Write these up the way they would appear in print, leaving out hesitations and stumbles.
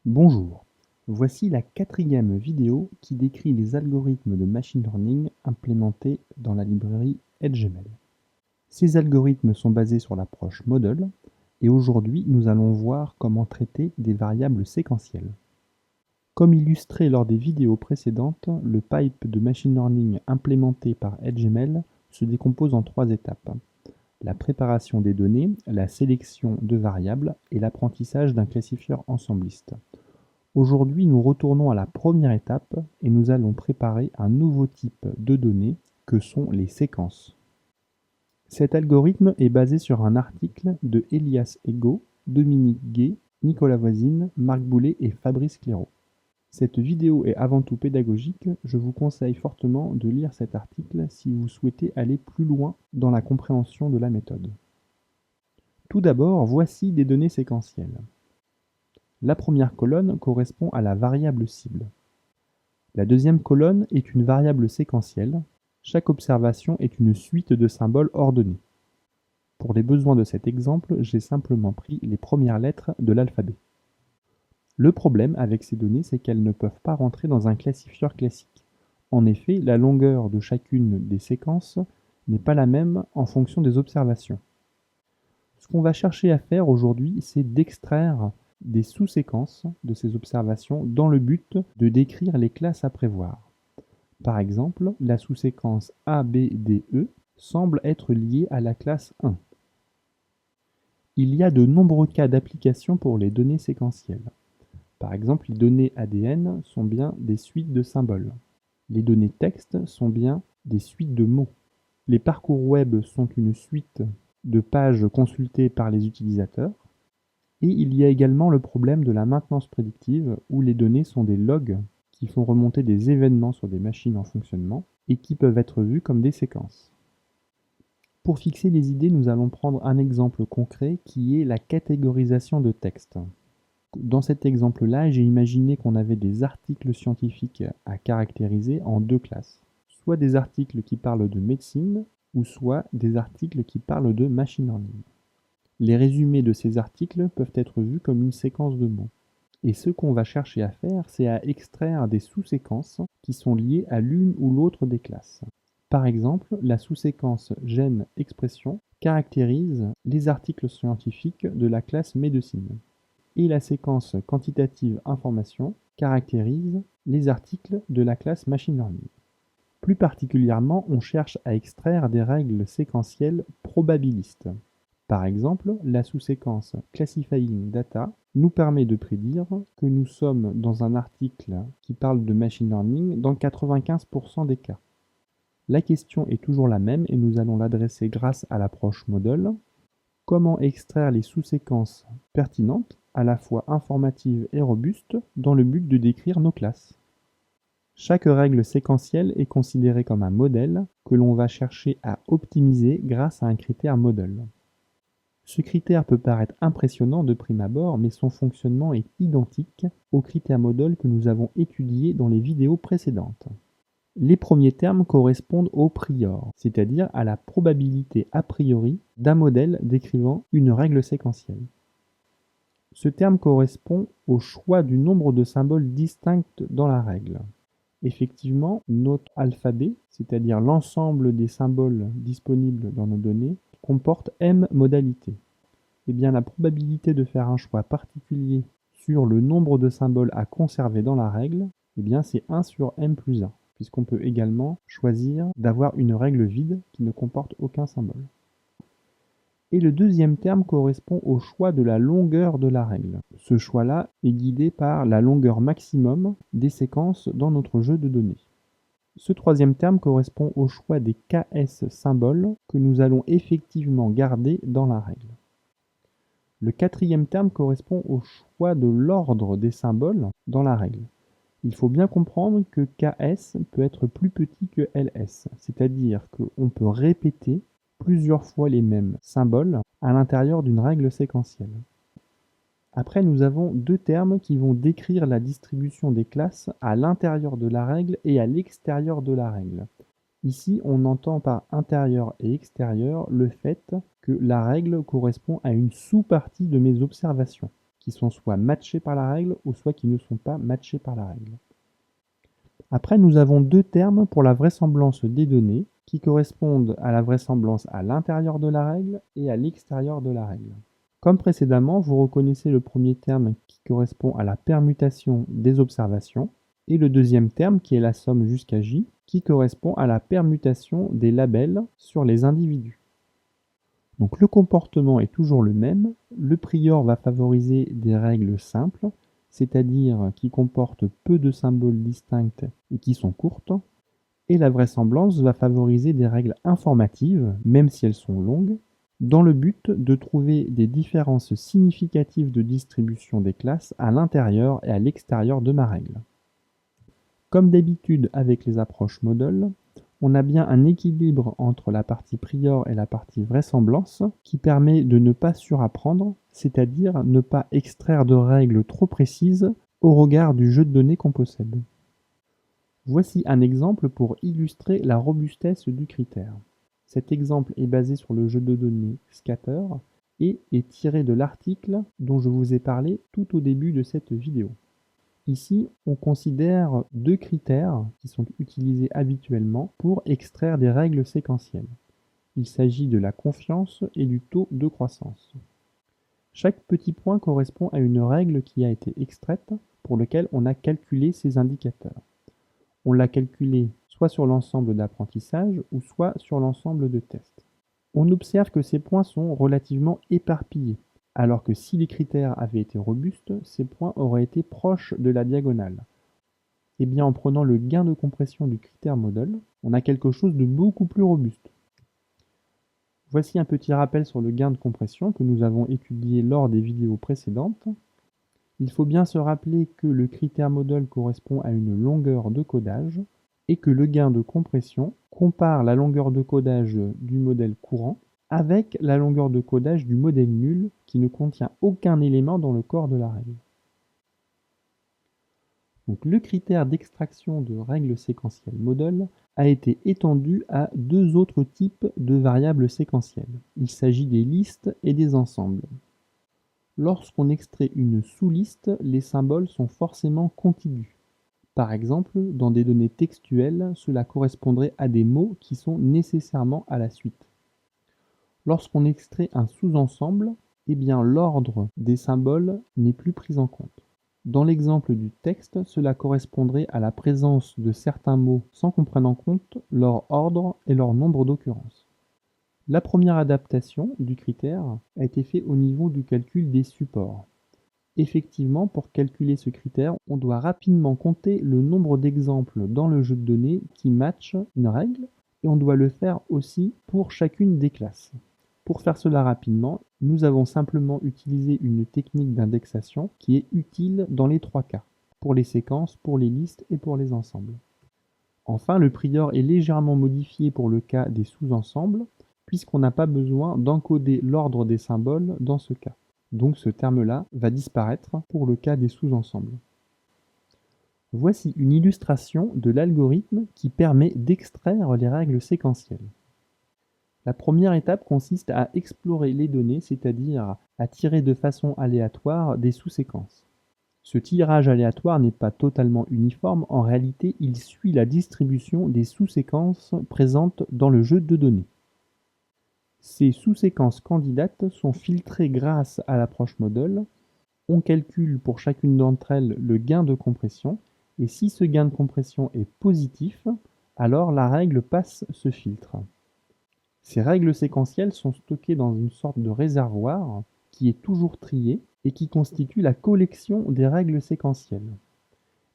Bonjour, voici la quatrième vidéo qui décrit les algorithmes de machine learning implémentés dans la librairie EdgeML. Ces algorithmes sont basés sur l'approche model et aujourd'hui nous allons voir comment traiter des variables séquentielles. Comme illustré lors des vidéos précédentes, le pipe de machine learning implémenté par EdgeML se décompose en trois étapes. La préparation des données, la sélection de variables et l'apprentissage d'un classifieur ensembliste. Aujourd'hui, nous retournons à la première étape et nous allons préparer un nouveau type de données que sont les séquences. Cet algorithme est basé sur un article de Elias Ego, Dominique Gay, Nicolas Voisine, Marc Boulet et Fabrice Clairaut. Cette vidéo est avant tout pédagogique, je vous conseille fortement de lire cet article si vous souhaitez aller plus loin dans la compréhension de la méthode. Tout d'abord, voici des données séquentielles. La première colonne correspond à la variable cible. La deuxième colonne est une variable séquentielle. Chaque observation est une suite de symboles ordonnés. Pour les besoins de cet exemple, j'ai simplement pris les premières lettres de l'alphabet. Le problème avec ces données, c'est qu'elles ne peuvent pas rentrer dans un classifieur classique. En effet, la longueur de chacune des séquences n'est pas la même en fonction des observations. Ce qu'on va chercher à faire aujourd'hui, c'est d'extraire des sous-séquences de ces observations dans le but de décrire les classes à prévoir. Par exemple, la sous-séquence ABDE semble être liée à la classe 1. Il y a de nombreux cas d'application pour les données séquentielles. Par exemple, les données ADN sont bien des suites de symboles. Les données texte sont bien des suites de mots. Les parcours web sont une suite de pages consultées par les utilisateurs. Et il y a également le problème de la maintenance prédictive où les données sont des logs qui font remonter des événements sur des machines en fonctionnement et qui peuvent être vus comme des séquences. Pour fixer les idées, nous allons prendre un exemple concret qui est la catégorisation de texte. Dans cet exemple-là, j'ai imaginé qu'on avait des articles scientifiques à caractériser en deux classes. Soit des articles qui parlent de médecine, ou soit des articles qui parlent de machine learning. Les résumés de ces articles peuvent être vus comme une séquence de mots. Et ce qu'on va chercher à faire, c'est à extraire des sous-séquences qui sont liées à l'une ou l'autre des classes. Par exemple, la sous-séquence gène-expression caractérise les articles scientifiques de la classe médecine. Et la séquence quantitative information caractérise les articles de la classe machine learning. Plus particulièrement, on cherche à extraire des règles séquentielles probabilistes. Par exemple, la sous-séquence Classifying Data nous permet de prédire que nous sommes dans un article qui parle de machine learning dans 95% des cas. La question est toujours la même et nous allons l'adresser grâce à l'approche model. Comment extraire les sous-séquences pertinentes, à la fois informatives et robustes, dans le but de décrire nos classes? Chaque règle séquentielle est considérée comme un modèle que l'on va chercher à optimiser grâce à un critère model. Ce critère peut paraître impressionnant de prime abord, mais son fonctionnement est identique au critère model que nous avons étudié dans les vidéos précédentes. Les premiers termes correspondent au prior, c'est-à-dire à la probabilité a priori d'un modèle décrivant une règle séquentielle. Ce terme correspond au choix du nombre de symboles distincts dans la règle. Effectivement, notre alphabet, c'est-à-dire l'ensemble des symboles disponibles dans nos données, comporte m modalités. Eh bien, la probabilité de faire un choix particulier sur le nombre de symboles à conserver dans la règle, eh bien, c'est 1 sur m plus 1, puisqu'on peut également choisir d'avoir une règle vide qui ne comporte aucun symbole. Et le deuxième terme correspond au choix de la longueur de la règle. Ce choix-là est guidé par la longueur maximum des séquences dans notre jeu de données. Ce troisième terme correspond au choix des KS symboles que nous allons effectivement garder dans la règle. Le quatrième terme correspond au choix de l'ordre des symboles dans la règle. Il faut bien comprendre que KS peut être plus petit que LS, c'est-à-dire qu'on peut répéter plusieurs fois les mêmes symboles à l'intérieur d'une règle séquentielle. Après, nous avons deux termes qui vont décrire la distribution des classes à l'intérieur de la règle et à l'extérieur de la règle. Ici, on entend par intérieur et extérieur le fait que la règle correspond à une sous-partie de mes observations. qui sont soit matchés par la règle ou soit qui ne sont pas matchés par la règle. Après, nous avons deux termes pour la vraisemblance des données qui correspondent à la vraisemblance à l'intérieur de la règle et à l'extérieur de la règle. Comme précédemment, vous reconnaissez le premier terme qui correspond à la permutation des observations et le deuxième terme qui est la somme jusqu'à j qui correspond à la permutation des labels sur les individus. Donc le comportement est toujours le même. Le prior va favoriser des règles simples, c'est-à-dire qui comportent peu de symboles distincts et qui sont courtes. Et la vraisemblance va favoriser des règles informatives, même si elles sont longues, dans le but de trouver des différences significatives de distribution des classes à l'intérieur et à l'extérieur de ma règle. Comme d'habitude avec les approches model, on a bien un équilibre entre la partie prior et la partie vraisemblance qui permet de ne pas surapprendre, c'est-à-dire ne pas extraire de règles trop précises au regard du jeu de données qu'on possède. Voici un exemple pour illustrer la robustesse du critère. Cet exemple est basé sur le jeu de données Scatter et est tiré de l'article dont je vous ai parlé tout au début de cette vidéo. Ici, on considère deux critères qui sont utilisés habituellement pour extraire des règles séquentielles. Il s'agit de la confiance et du taux de croissance. Chaque petit point correspond à une règle qui a été extraite pour laquelle on a calculé ces indicateurs. On l'a calculé soit sur l'ensemble d'apprentissage ou soit sur l'ensemble de tests. On observe que ces points sont relativement éparpillés, alors que si les critères avaient été robustes, ces points auraient été proches de la diagonale. Et bien en prenant le gain de compression du critère model, on a quelque chose de beaucoup plus robuste. Voici un petit rappel sur le gain de compression que nous avons étudié lors des vidéos précédentes. Il faut bien se rappeler que le critère model correspond à une longueur de codage et que le gain de compression compare la longueur de codage du modèle courant avec la longueur de codage du modèle nul qui ne contient aucun élément dans le corps de la règle. Donc, le critère d'extraction de règles séquentielles model a été étendu à deux autres types de variables séquentielles. Il s'agit des listes et des ensembles. Lorsqu'on extrait une sous-liste, les symboles sont forcément contigus. Par exemple, dans des données textuelles, cela correspondrait à des mots qui sont nécessairement à la suite. Lorsqu'on extrait un sous-ensemble, eh bien l'ordre des symboles n'est plus pris en compte. Dans l'exemple du texte, cela correspondrait à la présence de certains mots sans qu'on prenne en compte leur ordre et leur nombre d'occurrences. La première adaptation du critère a été faite au niveau du calcul des supports. Effectivement, pour calculer ce critère, on doit rapidement compter le nombre d'exemples dans le jeu de données qui matchent une règle, et on doit le faire aussi pour chacune des classes. Pour faire cela rapidement, nous avons simplement utilisé une technique d'indexation qui est utile dans les trois cas, pour les séquences, pour les listes et pour les ensembles. Enfin, le prior est légèrement modifié pour le cas des sous-ensembles, puisqu'on n'a pas besoin d'encoder l'ordre des symboles dans ce cas. Donc ce terme-là va disparaître pour le cas des sous-ensembles. Voici une illustration de l'algorithme qui permet d'extraire les règles séquentielles. La première étape consiste à explorer les données, c'est-à-dire à tirer de façon aléatoire des sous-séquences. Ce tirage aléatoire n'est pas totalement uniforme, en réalité il suit la distribution des sous-séquences présentes dans le jeu de données. Ces sous-séquences candidates sont filtrées grâce à l'approche model. On calcule pour chacune d'entre elles le gain de compression, et si ce gain de compression est positif, alors la règle passe ce filtre. Ces règles séquentielles sont stockées dans une sorte de réservoir qui est toujours trié et qui constitue la collection des règles séquentielles.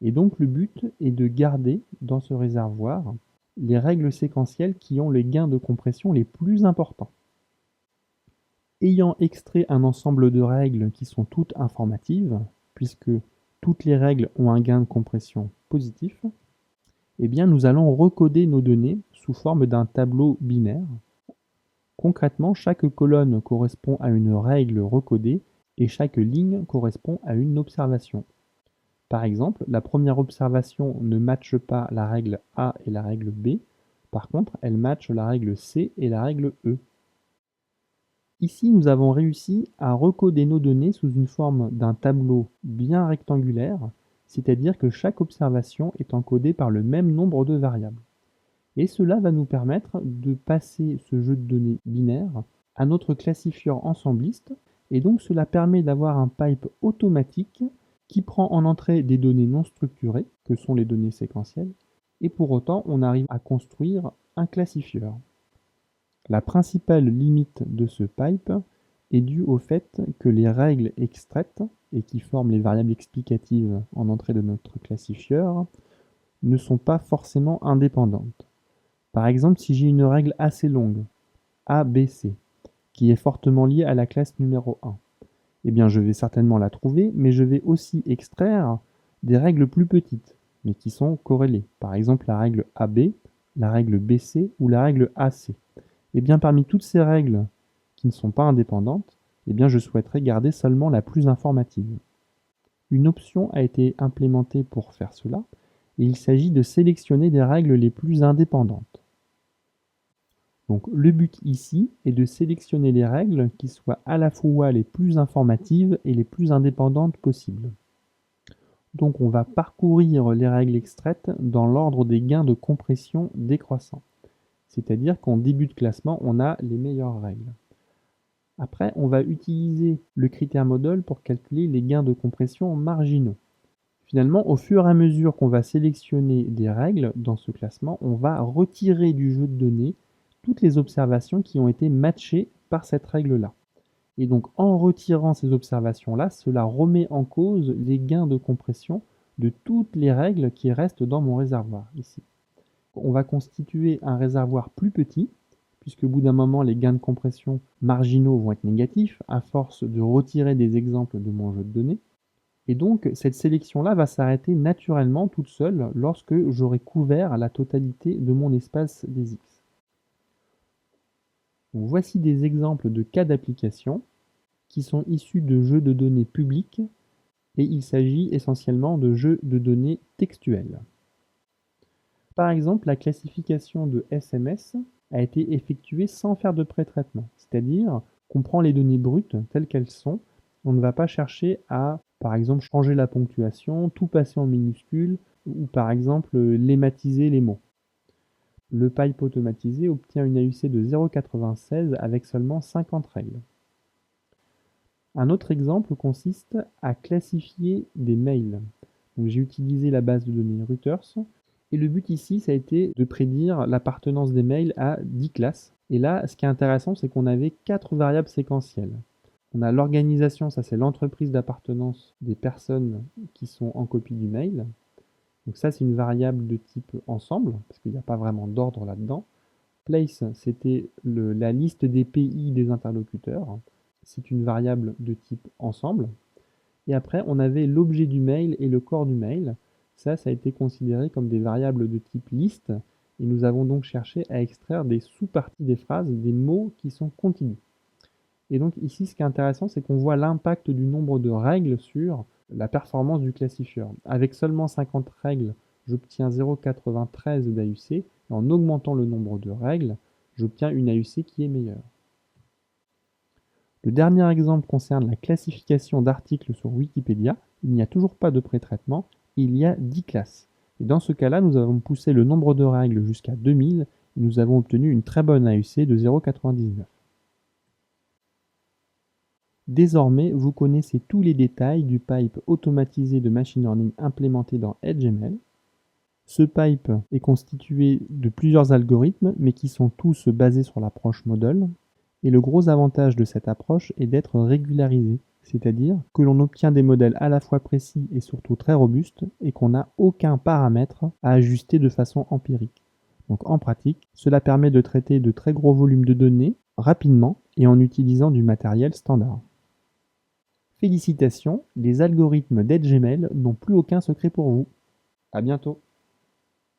Et donc le but est de garder dans ce réservoir les règles séquentielles qui ont les gains de compression les plus importants. Ayant extrait un ensemble de règles qui sont toutes informatives, puisque toutes les règles ont un gain de compression positif, eh bien nous allons recoder nos données sous forme d'un tableau binaire. Concrètement, chaque colonne correspond à une règle recodée et chaque ligne correspond à une observation. Par exemple, la première observation ne matche pas la règle A et la règle B, par contre elle matche la règle C et la règle E. Ici, nous avons réussi à recoder nos données sous une forme d'un tableau bien rectangulaire, c'est-à-dire que chaque observation est encodée par le même nombre de variables. Et cela va nous permettre de passer ce jeu de données binaire à notre classifieur ensembliste, et donc cela permet d'avoir un pipe automatique qui prend en entrée des données non structurées, que sont les données séquentielles, et pour autant on arrive à construire un classifieur. La principale limite de ce pipe est due au fait que les règles extraites, et qui forment les variables explicatives en entrée de notre classifieur, ne sont pas forcément indépendantes. Par exemple, si j'ai une règle assez longue, ABC, qui est fortement liée à la classe numéro 1, eh bien je vais certainement la trouver, mais je vais aussi extraire des règles plus petites, mais qui sont corrélées. Par exemple, la règle AB, la règle BC ou la règle AC. Eh bien parmi toutes ces règles qui ne sont pas indépendantes, eh bien je souhaiterais garder seulement la plus informative. Une option a été implémentée pour faire cela, et il s'agit de sélectionner des règles les plus indépendantes. Donc le but ici est de sélectionner les règles qui soient à la fois les plus informatives et les plus indépendantes possibles. Donc on va parcourir les règles extraites dans l'ordre des gains de compression décroissants. C'est-à-dire qu'en début de classement, on a les meilleures règles. Après, on va utiliser le critère model pour calculer les gains de compression marginaux. Finalement, au fur et à mesure qu'on va sélectionner des règles dans ce classement, on va retirer du jeu de données toutes les observations qui ont été matchées par cette règle-là. Et donc, en retirant ces observations-là, cela remet en cause les gains de compression de toutes les règles qui restent dans mon réservoir, ici. On va constituer un réservoir plus petit, puisque au bout d'un moment, les gains de compression marginaux vont être négatifs, à force de retirer des exemples de mon jeu de données. Et donc, cette sélection-là va s'arrêter naturellement toute seule lorsque j'aurai couvert la totalité de mon espace des X. Donc, voici des exemples de cas d'application qui sont issus de jeux de données publics, et il s'agit essentiellement de jeux de données textuels. Par exemple, la classification de SMS a été effectuée sans faire de pré-traitement, c'est-à-dire qu'on prend les données brutes telles qu'elles sont, on ne va pas chercher à, par exemple, changer la ponctuation, tout passer en minuscules, ou par exemple, lématiser les mots. Le pipe automatisé obtient une AUC de 0,96 avec seulement 50 règles. Un autre exemple consiste à classifier des mails. J'ai utilisé la base de données Reuters, et le but ici, ça a été de prédire l'appartenance des mails à 10 classes. Et là, ce qui est intéressant, c'est qu'on avait 4 variables séquentielles. On a l'organisation, ça c'est l'entreprise d'appartenance des personnes qui sont en copie du mail. Donc ça, c'est une variable de type ensemble, parce qu'il n'y a pas vraiment d'ordre là-dedans. Place, c'était la liste des pays des interlocuteurs. C'est une variable de type ensemble. Et après, on avait l'objet du mail et le corps du mail. Ça a été considéré comme des variables de type liste. Et nous avons donc cherché à extraire des sous-parties des phrases, des mots qui sont contigus. Et donc ici, ce qui est intéressant, c'est qu'on voit l'impact du nombre de règles sur la performance du classifieur. Avec seulement 50 règles, j'obtiens 0,93 d'AUC. Et en augmentant le nombre de règles, j'obtiens une AUC qui est meilleure. Le dernier exemple concerne la classification d'articles sur Wikipédia. Il n'y a toujours pas de pré-traitement, il y a 10 classes. Et dans ce cas-là, nous avons poussé le nombre de règles jusqu'à 2000 et nous avons obtenu une très bonne AUC de 0,99. Désormais, vous connaissez tous les détails du pipe automatisé de machine learning implémenté dans EdgeML. Ce pipe est constitué de plusieurs algorithmes, mais qui sont tous basés sur l'approche model. Et le gros avantage de cette approche est d'être régularisé, c'est-à-dire que l'on obtient des modèles à la fois précis et surtout très robustes, et qu'on n'a aucun paramètre à ajuster de façon empirique. Donc en pratique, cela permet de traiter de très gros volumes de données rapidement et en utilisant du matériel standard. Félicitations, les algorithmes d'EdgeML n'ont plus aucun secret pour vous. À bientôt.